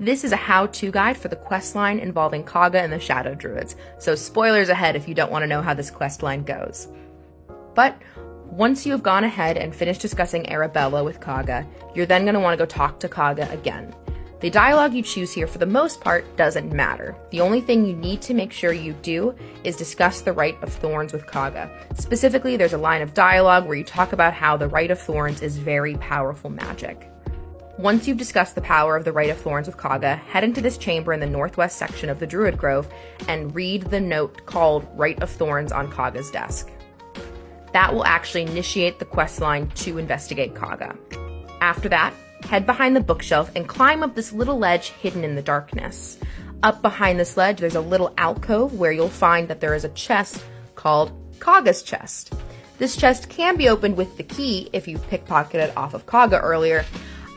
This is a how-to guide for the questline involving Kagha and the Shadow Druids, so spoilers ahead if you don't want to know how this questline goes. But once you have gone ahead and finished discussing Arabella with Kagha, you're then going to want to go talk to Kagha again. The dialogue you choose here, for the most part, doesn't matter. The only thing you need to make sure you do is discuss the Rite of Thorns with Kagha. Specifically, there's a line of dialogue where you talk about how the Rite of Thorns is very powerful magic. Once you've discussed the power of the Rite of Thorns with Kagha, head into this chamber in the northwest section of the Druid Grove and read the note called Rite of Thorns on Kagha's desk. That will actually initiate the questline to investigate Kagha. After that, head behind the bookshelf and climb up this little ledge hidden in the darkness. Up behind this ledge, there's a little alcove where you'll find that there is a chest called Kagha's chest. This chest can be opened with the key if you pickpocketed off of Kagha earlier.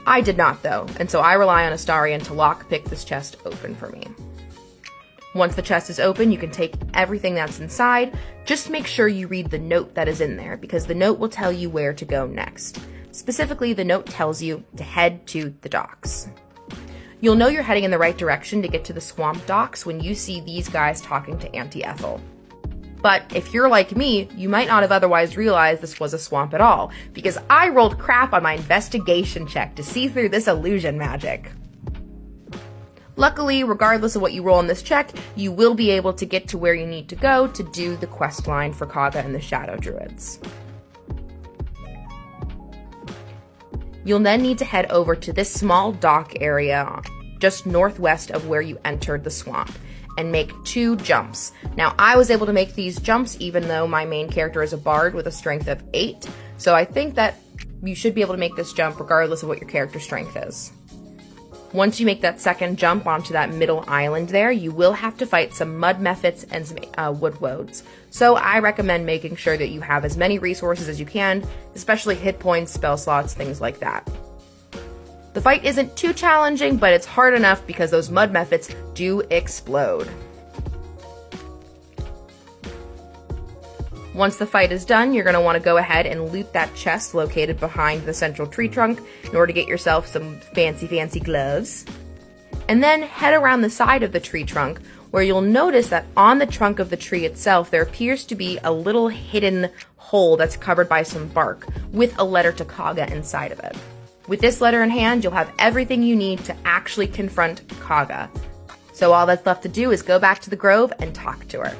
I did not though, and so I rely on Astarion to lockpick this chest open for me. Once the chest is open, you can take everything that's inside. Just make sure you read the note that is in there, because the note will tell you where to go next. Specifically, the note tells you to head to the docks. You'll know you're heading in the right direction to get to the swamp docks when you see these guys talking to Auntie Ethel. But if you're like me, you might not have otherwise realized this was a swamp at all, because I rolled crap on my investigation check to see through this illusion magic. Luckily, regardless of what you roll on this check, you will be able to get to where you need to go to do the quest line for Kagha and the Shadow Druids. You'll then need to head over to this small dock area just northwest of where you entered the swamp and make 2 jumps. Now, I was able to make these jumps even though my main character is a bard with a strength of 8, so I think that you should be able to make this jump regardless of what your character's strength is. Once you make that second jump onto that middle island there, you will have to fight some mud mephits and some wood woads. So I recommend making sure that you have as many resources as you can, especially hit points, spell slots, things like that. The fight isn't too challenging, but it's hard enough because those mud mephits do explode. Once the fight is done, you're going to want to go ahead and loot that chest located behind the central tree trunk in order to get yourself some fancy gloves. And then head around the side of the tree trunk where you'll notice that on the trunk of the tree itself there appears to be a little hidden hole that's covered by some bark with a letter to Kagha inside of it. With this letter in hand, you'll have everything you need to actually confront Kagha. So all that's left to do is go back to the grove and talk to her.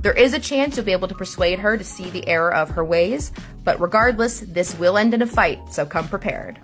There is a chance you'll be able to persuade her to see the error of her ways, but regardless, this will end in a fight, so come prepared.